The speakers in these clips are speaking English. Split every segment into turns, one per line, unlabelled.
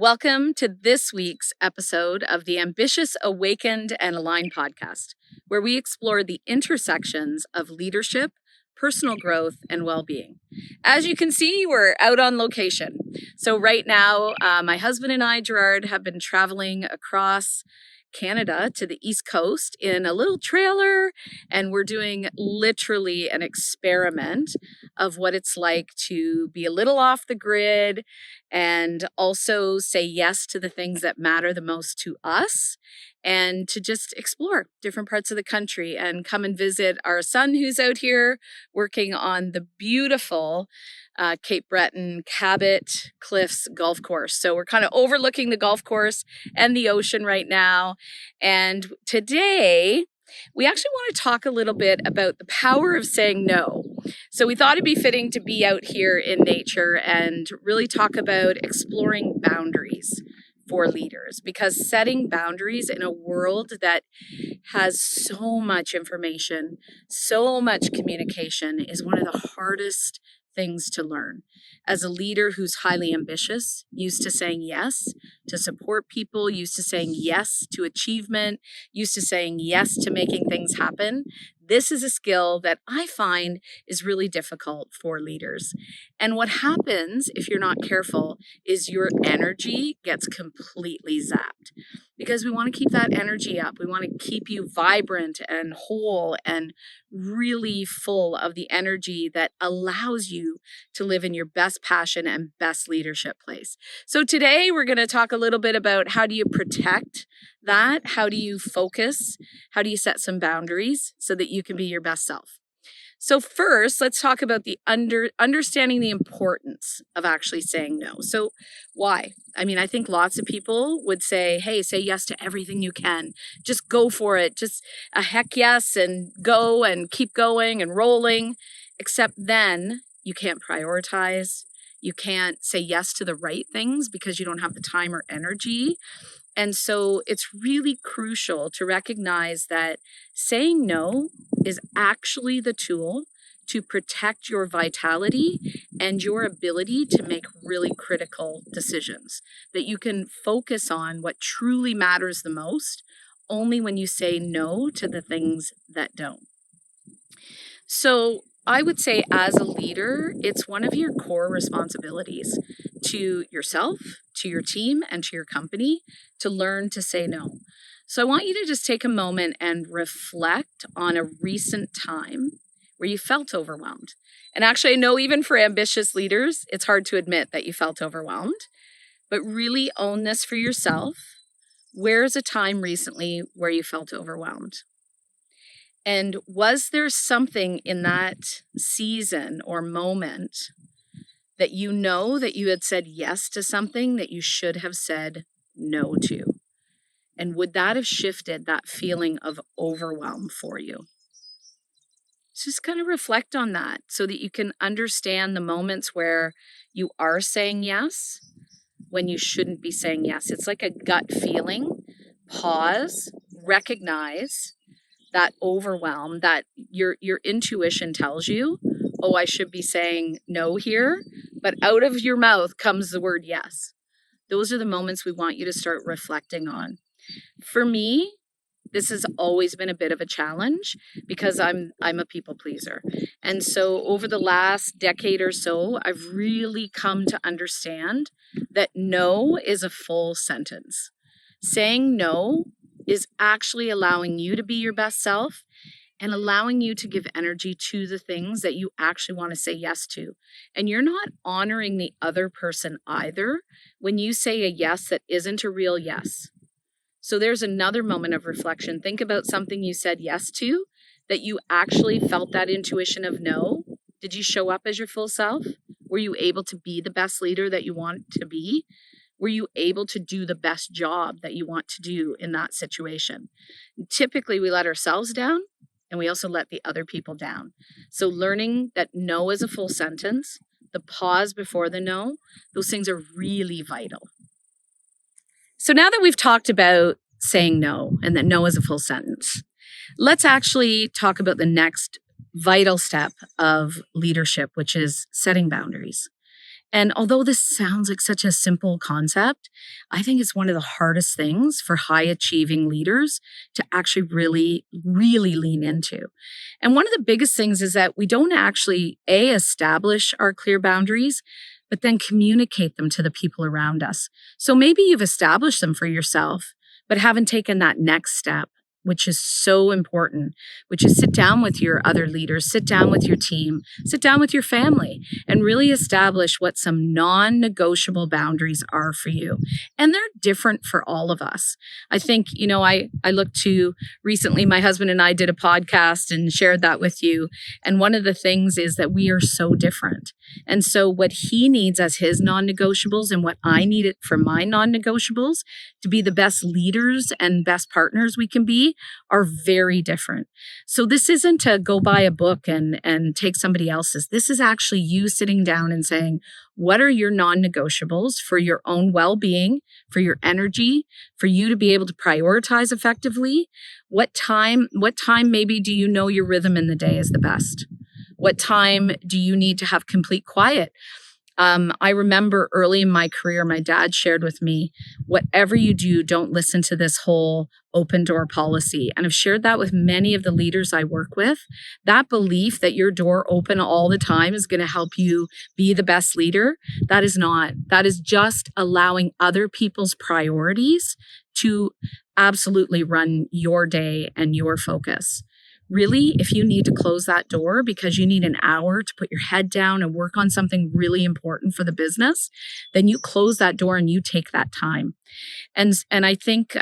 Welcome to this week's episode of the Ambitious, Awakened, and Aligned podcast, where we explore the intersections of leadership, personal growth, and well-being. As you can see, we're out on location. So right now, my husband and I, Gerard, have been traveling across Canada to the East Coast in a little trailer, and we're doing literally an experiment of what it's like to be a little off the grid and also say yes to the things that matter the most to us, and to just explore different parts of the country and come and visit our son who's out here working on the beautiful Cape Breton Cabot Cliffs golf course. So we're kind of overlooking the golf course and the ocean right now. And today we actually want to talk a little bit about the power of saying no. So we thought it'd be fitting to be out here in nature and really talk about exploring boundaries for leaders, because setting boundaries in a world that has so much information, so much communication is one of the hardest things to learn. As a leader who's highly ambitious, used to saying yes to support people, used to saying yes to achievement, used to saying yes to making things happen, this is a skill that I find is really difficult for leaders. And what happens if you're not careful is your energy gets completely zapped, because we want to keep that energy up. We want to keep you vibrant and whole and really full of the energy that allows you to live in your best passion and best leadership place. So today we're going to talk a little bit about how do you protect that? How do you focus? How do you set some boundaries so that you can be your best self? So first, let's talk about the understanding the importance of actually saying no. So why? I mean, I think lots of people would say, hey, say yes to everything you can. Just go for it. Just a heck yes, and go and keep going and rolling. Except then you can't prioritize. You can't say yes to the right things because you don't have the time or energy. And so it's really crucial to recognize that saying no is actually the tool to protect your vitality and your ability to make really critical decisions, that you can focus on what truly matters the most only when you say no to the things that don't. So I would say as a leader, it's one of your core responsibilities to yourself, to your team, and to your company to learn to say no. So I want you to just take a moment and reflect on a recent time where you felt overwhelmed. And actually, I know even for ambitious leaders, it's hard to admit that you felt overwhelmed, but really own this for yourself. Where's a time recently where you felt overwhelmed? And was there something in that season or moment that you know that you had said yes to something that you should have said no to? And would that have shifted that feeling of overwhelm for you? Just kind of reflect on that so that you can understand the moments where you are saying yes when you shouldn't be saying yes. It's like a gut feeling. Pause, recognize that overwhelm, that your intuition tells you, oh, I should be saying no here, but out of your mouth comes the word yes. Those are the moments we want you to start reflecting on. For me, this has always been a bit of a challenge because I'm a people pleaser. And so over the last decade or so, I've really come to understand that no is a full sentence. Saying no is actually allowing you to be your best self and allowing you to give energy to the things that you actually want to say yes to. And you're not honoring the other person either when you say a yes that isn't a real yes. So there's another moment of reflection. Think about something you said yes to that you actually felt that intuition of no. Did you show up as your full self? Were you able to be the best leader that you want to be? Were you able to do the best job that you want to do in that situation? Typically, we let ourselves down and we also let the other people down. So learning that no is a full sentence, the pause before the no, those things are really vital. So now that we've talked about saying no and that no is a full sentence, let's actually talk about the next vital step of leadership, which is setting boundaries. And although this sounds like such a simple concept, I think it's one of the hardest things for high achieving leaders to actually really, really lean into. And one of the biggest things is that we don't actually, A, establish our clear boundaries, but then communicate them to the people around us. So maybe you've established them for yourself, but haven't taken that next step, which is so important, which is sit down with your other leaders, sit down with your team, sit down with your family, and really establish what some non-negotiable boundaries are for you. And they're different for all of us. I think, I looked to recently, my husband and I did a podcast and shared that with you. And one of the things is that we are so different. And so what he needs as his non-negotiables and what I needed for my non-negotiables to be the best leaders and best partners we can be are very different. So this isn't to go buy a book and take somebody else's. This is actually you sitting down and saying, what are your non-negotiables for your own well-being, for your energy, for you to be able to prioritize effectively? What time maybe do you know your rhythm in the day is the best? What time do you need to have complete quiet? I remember early in my career, my dad shared with me, whatever you do, don't listen to this whole open door policy. And I've shared that with many of the leaders I work with. That belief that your door open all the time is going to help you be the best leader, that is not. That is just allowing other people's priorities to absolutely run your day and your focus. Really, if you need to close that door because you need an hour to put your head down and work on something really important for the business, then you close that door and you take that time. And I think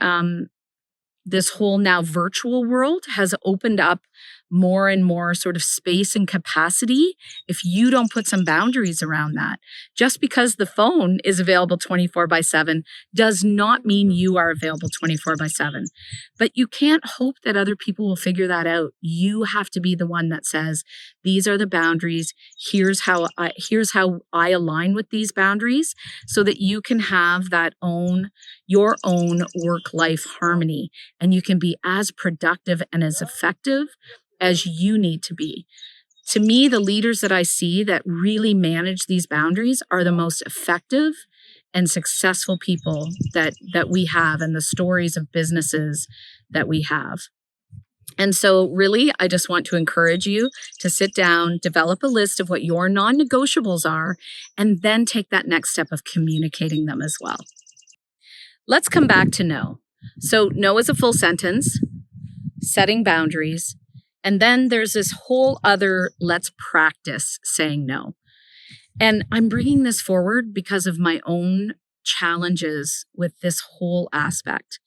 this whole now virtual world has opened up more and more sort of space and capacity if you don't put some boundaries around that. Just because the phone is available 24/7 does not mean you are available 24/7. But you can't hope that other people will figure that out. You have to be the one that says, these are the boundaries. Here's how I align with these boundaries so that you can have your own work-life harmony and you can be as productive and as effective as you need to be. To me, the leaders that I see that really manage these boundaries are the most effective and successful people that we have and the stories of businesses that we have. And so really, I just want to encourage you to sit down, develop a list of what your non-negotiables are, and then take that next step of communicating them as well. Let's come back to no. So no is a full sentence, setting boundaries, and then there's this whole other let's practice saying no. And I'm bringing this forward because of my own challenges with this whole aspect.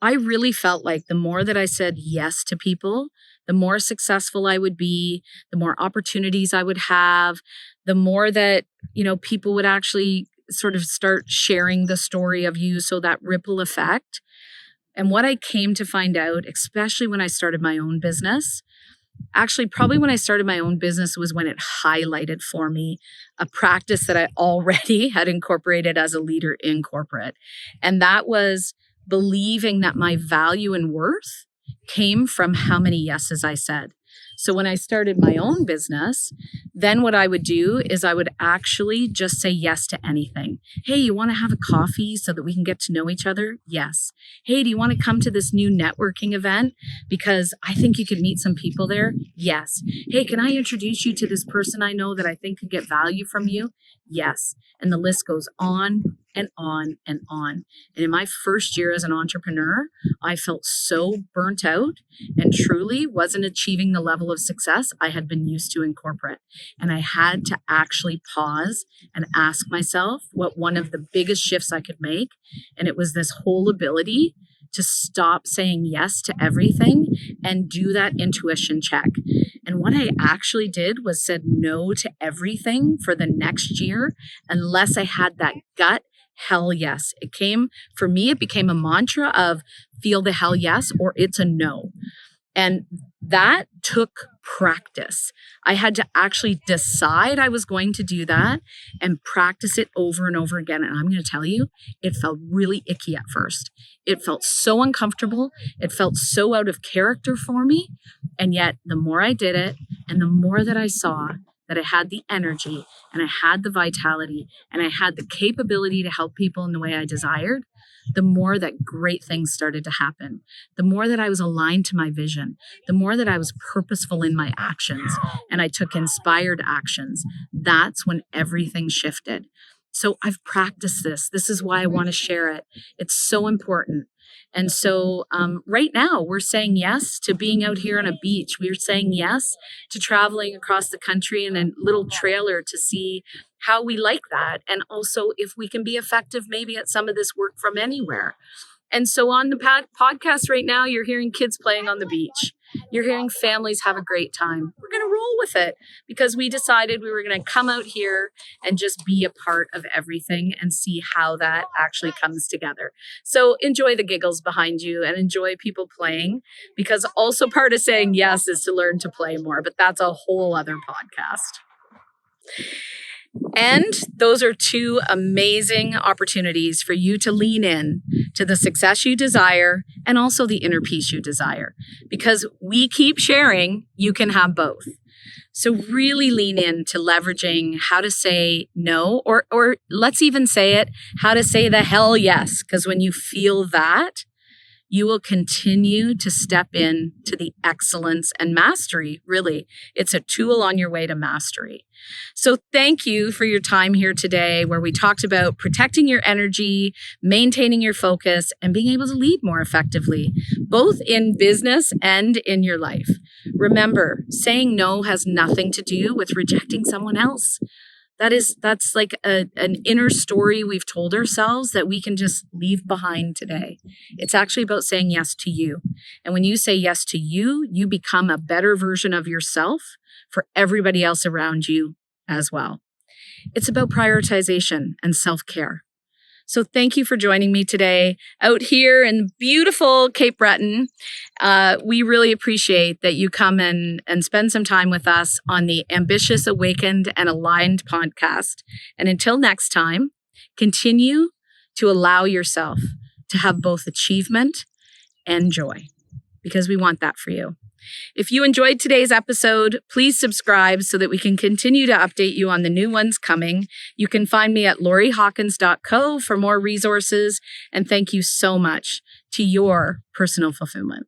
I really felt like the more that I said yes to people, the more successful I would be, the more opportunities I would have, the more that, people would actually sort of start sharing the story of you. So that ripple effect. And what I came to find out, especially when I started my own business, actually probably when I started my own business was when it highlighted for me a practice that I already had incorporated as a leader in corporate. And that was believing that my value and worth came from how many yeses I said. So when I started my own business, then what I would do is I would actually just say yes to anything. Hey, you want to have a coffee so that we can get to know each other? Yes. Hey, do you want to come to this new networking event? Because I think you could meet some people there? Yes. Hey, can I introduce you to this person I know that I think could get value from you? Yes. And the list goes on and on and on. And in my first year as an entrepreneur, I felt so burnt out and truly wasn't achieving the level of success I had been used to in corporate. And I had to actually pause and ask myself what one of the biggest shifts I could make. And it was this whole ability to stop saying yes to everything and do that intuition check. And what I actually did was said no to everything for the next year, unless I had that gut hell yes. It became a mantra of feel the hell yes or it's a no. And that took practice. I had to actually decide I was going to do that and practice it over and over again. And I'm going to tell you, it felt really icky at first. It felt so uncomfortable. It felt so out of character for me. And yet the more I did it and the more that I saw that I had the energy and I had the vitality and I had the capability to help people in the way I desired, the more that great things started to happen. The more that I was aligned to my vision, the more that I was purposeful in my actions and I took inspired actions, that's when everything shifted. So I've practiced this. This is why I want to share it. It's so important. And so right now we're saying yes to being out here on a beach. We're saying yes to traveling across the country in a little trailer to see how we like that. And also if we can be effective maybe at some of this work from anywhere. And so on the podcast right now, you're hearing kids playing on the beach. You're hearing families have a great time. We're going to roll with it because we decided we were going to come out here and just be a part of everything and see how that actually comes together. So enjoy the giggles behind you and enjoy people playing, because also part of saying yes is to learn to play more, but that's a whole other podcast. And those are two amazing opportunities for you to lean in to the success you desire and also the inner peace you desire. Because we keep sharing, you can have both. So really lean in to leveraging how to say no, or let's even say it, how to say the hell yes. Because when you feel that, you will continue to step in to the excellence and mastery. Really, it's a tool on your way to mastery. So thank you for your time here today, where we talked about protecting your energy, maintaining your focus, and being able to lead more effectively, both in business and in your life. Remember, saying no has nothing to do with rejecting someone else. That's like an inner story we've told ourselves that we can just leave behind today. It's actually about saying yes to you. And when you say yes to you, you become a better version of yourself for everybody else around you as well. It's about prioritization and self-care. So thank you for joining me today out here in beautiful Cape Breton. We really appreciate that you come and spend some time with us on the Ambitious, Awakened, and Aligned podcast. And until next time, continue to allow yourself to have both achievement and joy, because we want that for you. If you enjoyed today's episode, please subscribe so that we can continue to update you on the new ones coming. You can find me at lauriehawkins.co for more resources. And thank you so much to your personal fulfillment.